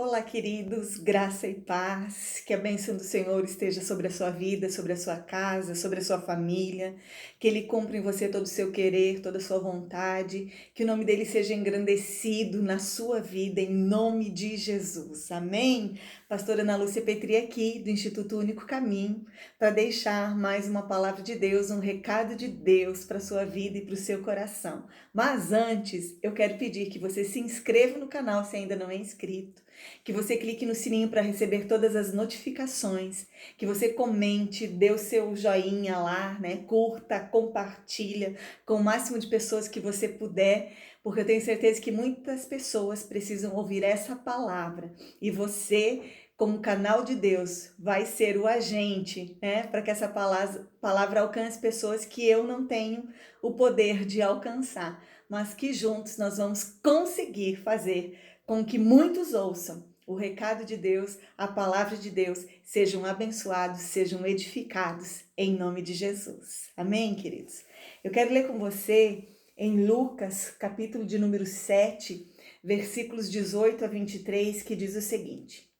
Olá, queridos, graça e paz, que a bênção do Senhor esteja sobre a sua vida, sobre a sua casa, sobre a sua família, que Ele cumpra em você todo o seu querer, toda a sua vontade, que o nome dEle seja engrandecido na sua vida, em nome de Jesus, amém? Pastora Ana Lúcia Petri aqui, do Instituto Único Caminho, para deixar mais uma palavra de Deus, um recado de Deus para a sua vida e para o seu coração. Mas antes, eu quero pedir que você se inscreva no canal se ainda não é inscrito, que você clique no sininho para receber todas as notificações, que você comente, dê o seu joinha lá, né? Curta, compartilha com o máximo de pessoas que você puder, porque eu tenho certeza que muitas pessoas precisam ouvir essa palavra e você, como canal de Deus, vai ser o agente, né? Para que essa palavra alcance pessoas que eu não tenho o poder de alcançar, mas que juntos nós vamos conseguir fazer com que muitos ouçam o recado de Deus, a palavra de Deus, sejam abençoados, sejam edificados, em nome de Jesus. Amém, queridos? Eu quero ler com você em Lucas, capítulo de número 7, versículos 18 a 23, que diz o seguinte: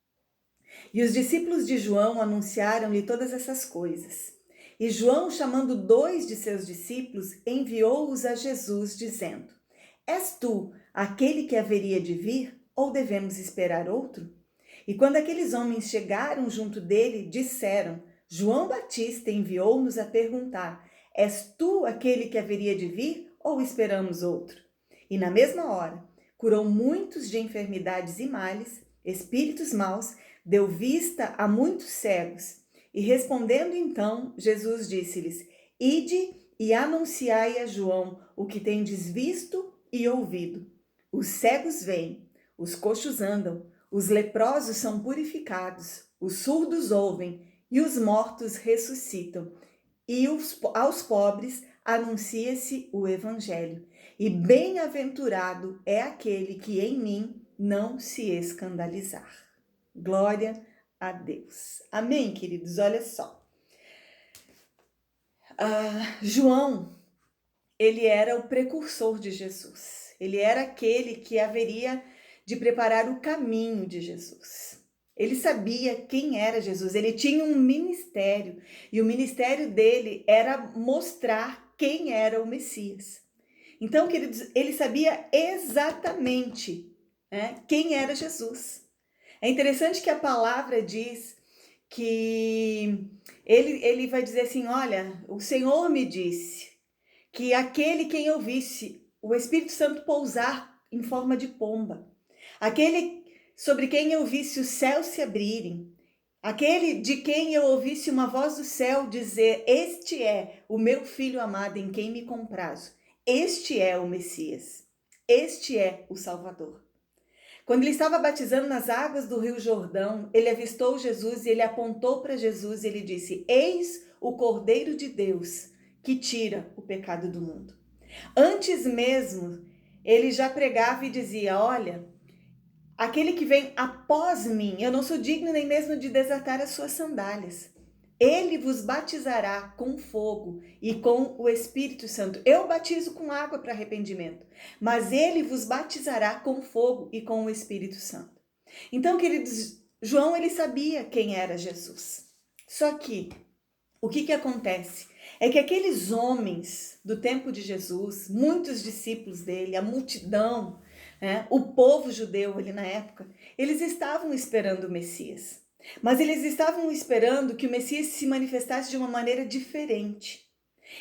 E os discípulos de João anunciaram-lhe todas essas coisas. E João, chamando 2 de seus discípulos, enviou-os a Jesus, dizendo: És tu aquele que haveria de vir, ou devemos esperar outro? E quando aqueles homens chegaram junto dele, disseram: João Batista enviou-nos a perguntar: És tu aquele que haveria de vir, ou esperamos outro? E na mesma hora, curou muitos de enfermidades e males, espíritos maus, deu vista a muitos cegos. E respondendo então, Jesus disse-lhes: Ide e anunciai a João o que tendes visto e ouvido. Os cegos veem, os coxos andam, os leprosos são purificados, os surdos ouvem e os mortos ressuscitam. E aos pobres anuncia-se o evangelho. E bem-aventurado é aquele que em mim não se escandalizar. Glória a Deus. Amém, queridos? Olha só. João, ele era o precursor de Jesus. Ele era aquele que haveria de preparar o caminho de Jesus. Ele sabia quem era Jesus, ele tinha um ministério, e o ministério dele era mostrar quem era o Messias. Então, queridos, ele sabia exatamente, né, quem era Jesus. É interessante que a palavra diz que ele vai dizer assim: olha, o Senhor me disse que aquele quem eu visse o Espírito Santo pousar em forma de pomba, aquele sobre quem eu visse os céus se abrirem, aquele de quem eu ouvisse uma voz do céu dizer: Este é o meu filho amado em quem me comprazo. Este é o Messias. Este é o Salvador. Quando ele estava batizando nas águas do Rio Jordão, ele avistou Jesus e ele apontou para Jesus e ele disse: Eis o Cordeiro de Deus que tira o pecado do mundo. Antes mesmo, ele já pregava e dizia: olha, aquele que vem após mim, eu não sou digno nem mesmo de desatar as suas sandálias. Ele vos batizará com fogo e com o Espírito Santo. Eu batizo com água para arrependimento, mas ele vos batizará com fogo e com o Espírito Santo. Então, queridos, João, ele sabia quem era Jesus. Só que, o que acontece? É que aqueles homens do tempo de Jesus, muitos discípulos dele, a multidão, né, o povo judeu ali na época, eles estavam esperando o Messias. Mas eles estavam esperando que o Messias se manifestasse de uma maneira diferente.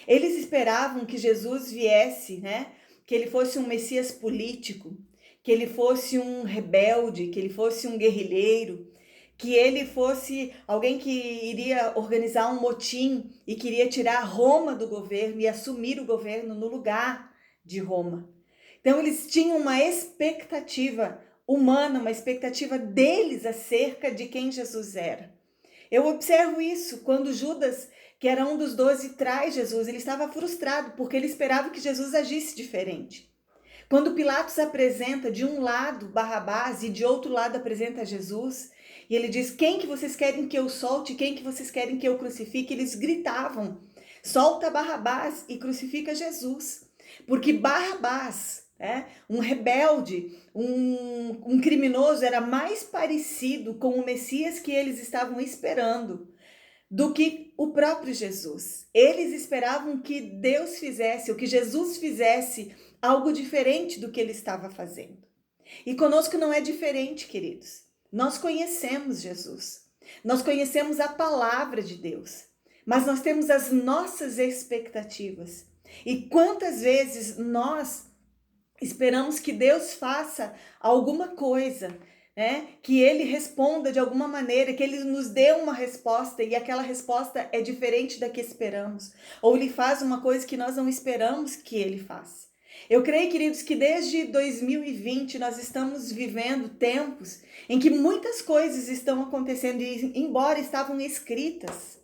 Eles esperavam que Jesus viesse, né, que ele fosse um Messias político, que ele fosse um rebelde, que ele fosse um guerrilheiro, que ele fosse alguém que iria organizar um motim e queria tirar Roma do governo e assumir o governo no lugar de Roma. Então eles tinham uma expectativa humana, uma expectativa deles acerca de quem Jesus era. Eu observo isso quando Judas, que era um dos 12, traz Jesus. Ele estava frustrado porque ele esperava que Jesus agisse diferente. Quando Pilatos apresenta de um lado Barrabás e de outro lado apresenta Jesus, e ele diz: quem que vocês querem que eu solte, quem que vocês querem que eu crucifique? Eles gritavam: solta Barrabás e crucifica Jesus. Porque Barrabás Um rebelde, um criminoso era mais parecido com o Messias que eles estavam esperando do que o próprio Jesus. Eles esperavam que Deus fizesse, ou que Jesus fizesse algo diferente do que ele estava fazendo. E conosco não é diferente, queridos. Nós conhecemos Jesus, nós conhecemos a palavra de Deus, mas nós temos as nossas expectativas. E quantas vezes nós esperamos que Deus faça alguma coisa, que ele responda de alguma maneira, que ele nos dê uma resposta e aquela resposta é diferente da que esperamos, ou ele faz uma coisa que nós não esperamos que ele faça. Eu creio, queridos, que desde 2020 nós estamos vivendo tempos em que muitas coisas estão acontecendo e embora estavam escritas,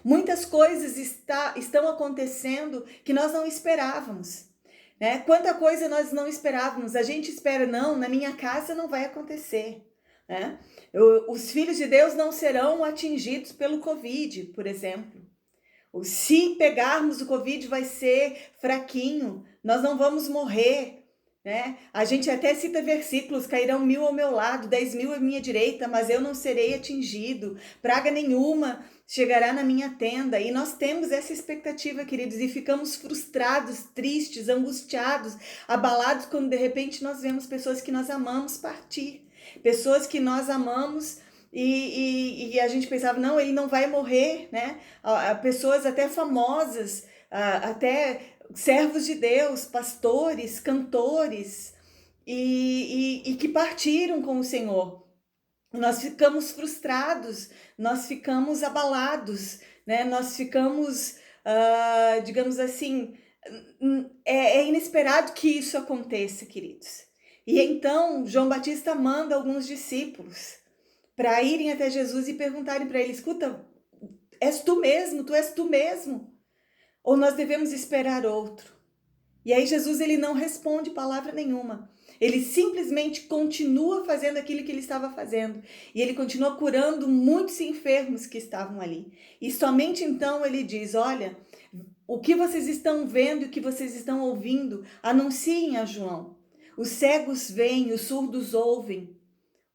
muitas coisas estão acontecendo que nós não esperávamos. Quanta coisa nós não esperávamos. A gente espera, não, na minha casa não vai acontecer. Os filhos de Deus não serão atingidos pelo Covid, por exemplo. Se pegarmos o Covid vai ser fraquinho, nós não vamos morrer. A gente até cita versículos, cairão 1000 ao meu lado, 10.000 à minha direita, mas eu não serei atingido, praga nenhuma chegará na minha tenda. E nós temos essa expectativa, queridos, e ficamos frustrados, tristes, angustiados, abalados quando de repente nós vemos pessoas que nós amamos partir, pessoas que nós amamos e a gente pensava, não, ele não vai morrer, pessoas até famosas, até servos de Deus, pastores, cantores, e que partiram com o Senhor. Nós ficamos frustrados, nós ficamos abalados, nós ficamos, digamos assim, é inesperado que isso aconteça, queridos. E então João Batista manda alguns discípulos para irem até Jesus e perguntarem para ele, escuta, és tu mesmo? Tu és tu mesmo? Ou nós devemos esperar outro? E aí Jesus ele não responde palavra nenhuma. Ele simplesmente continua fazendo aquilo que ele estava fazendo. E ele continua curando muitos enfermos que estavam ali. E somente então ele diz, olha, o que vocês estão vendo e o que vocês estão ouvindo, anunciem a João. Os cegos veem, os surdos ouvem,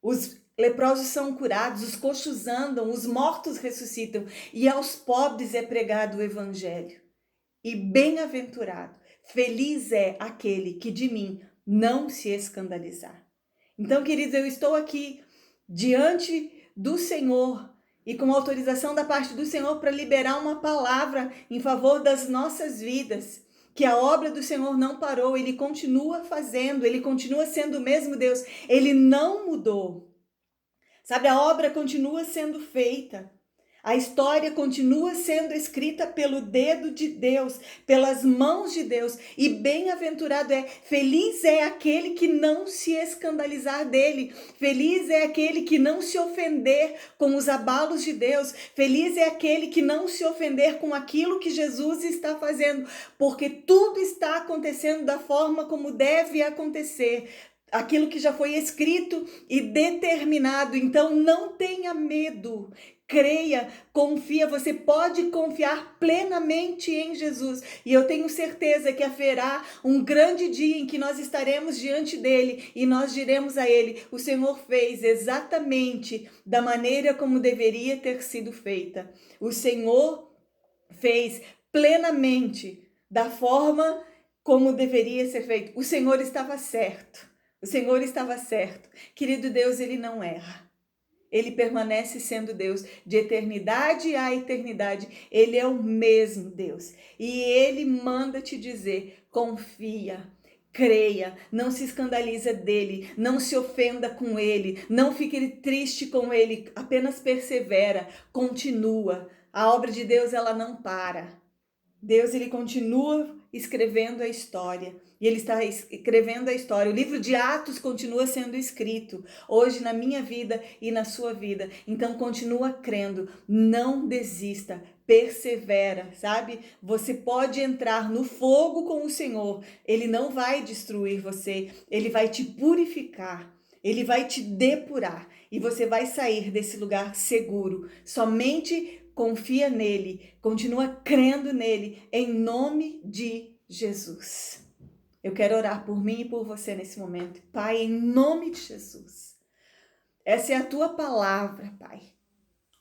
os leprosos são curados, os coxos andam, os mortos ressuscitam. E aos pobres é pregado o evangelho. E bem-aventurado, feliz é aquele que de mim não se escandalizar. Então, queridos, eu estou aqui diante do Senhor e com autorização da parte do Senhor para liberar uma palavra em favor das nossas vidas, que a obra do Senhor não parou, ele continua fazendo, ele continua sendo o mesmo Deus, ele não mudou. Sabe, a obra continua sendo feita. A história continua sendo escrita pelo dedo de Deus, pelas mãos de Deus. E bem-aventurado feliz é aquele que não se escandalizar dele. Feliz é aquele que não se ofender com os abalos de Deus. Feliz é aquele que não se ofender com aquilo que Jesus está fazendo. Porque tudo está acontecendo da forma como deve acontecer. Aquilo que já foi escrito e determinado. Então não tenha medo. Creia, confia, você pode confiar plenamente em Jesus. E eu tenho certeza que haverá um grande dia em que nós estaremos diante dele e nós diremos a ele, o Senhor fez exatamente da maneira como deveria ter sido feita. O Senhor fez plenamente da forma como deveria ser feito. O Senhor estava certo. O Senhor estava certo. Querido Deus, ele não erra. Ele permanece sendo Deus de eternidade a eternidade. Ele é o mesmo Deus. E ele manda te dizer, confia, creia, não se escandaliza dele, não se ofenda com ele, não fique triste com ele, apenas persevera, continua. A obra de Deus, ela não para. Deus, ele continua escrevendo a história. E ele está escrevendo a história. O livro de Atos continua sendo escrito hoje na minha vida e na sua vida. Então continua crendo, não desista, persevera, sabe? Você pode entrar no fogo com o Senhor. Ele não vai destruir você, ele vai te purificar. Ele vai te depurar e você vai sair desse lugar seguro. Somente confia nele, continua crendo nele, em nome de Jesus. Eu quero orar por mim e por você nesse momento. Pai, em nome de Jesus. Essa é a tua palavra, Pai.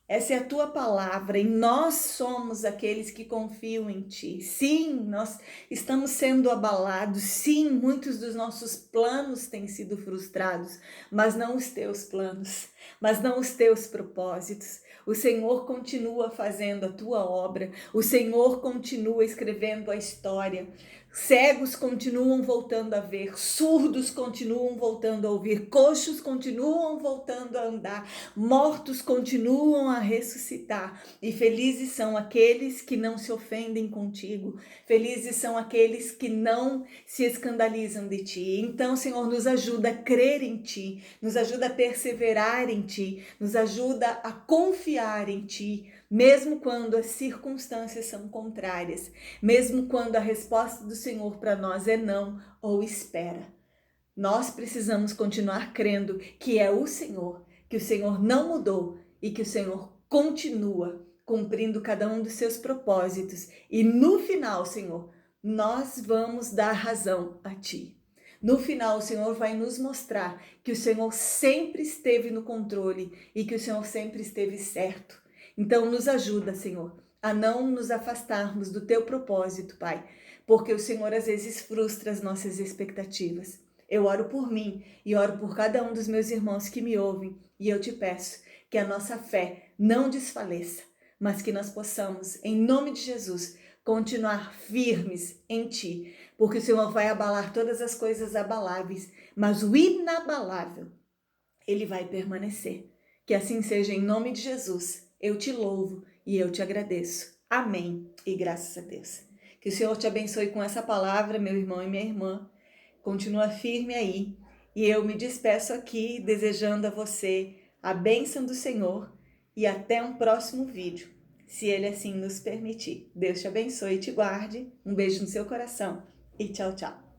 Essa é a tua palavra e nós somos aqueles que confiam em ti. Sim, nós estamos sendo abalados. Sim, muitos dos nossos planos têm sido frustrados, mas não os teus planos, mas não os teus propósitos. O Senhor continua fazendo a tua obra. O Senhor continua escrevendo a história. Cegos continuam voltando a ver, surdos continuam voltando a ouvir, coxos continuam voltando a andar, mortos continuam a ressuscitar, e felizes são aqueles que não se ofendem contigo, felizes são aqueles que não se escandalizam de ti. Então, Senhor, nos ajuda a crer em ti, nos ajuda a perseverar em ti, nos ajuda a confiar em ti, mesmo quando as circunstâncias são contrárias, mesmo quando a resposta do Senhor para nós é não ou espera. Nós precisamos continuar crendo que é o Senhor, que o Senhor não mudou e que o Senhor continua cumprindo cada um dos seus propósitos. E no final, Senhor, nós vamos dar razão a Ti. No final, o Senhor vai nos mostrar que o Senhor sempre esteve no controle e que o Senhor sempre esteve certo. Então, nos ajuda, Senhor, a não nos afastarmos do Teu propósito, Pai, porque o Senhor às vezes frustra as nossas expectativas. Eu oro por mim e oro por cada um dos meus irmãos que me ouvem e eu te peço que a nossa fé não desfaleça, mas que nós possamos, em nome de Jesus, continuar firmes em Ti, porque o Senhor vai abalar todas as coisas abaláveis, mas o inabalável, Ele vai permanecer. Que assim seja em nome de Jesus. Eu te louvo e eu te agradeço. Amém e graças a Deus. Que o Senhor te abençoe com essa palavra, meu irmão e minha irmã. Continua firme aí. E eu me despeço aqui desejando a você a bênção do Senhor e até um próximo vídeo, se Ele assim nos permitir. Deus te abençoe e te guarde. Um beijo no seu coração e tchau, tchau.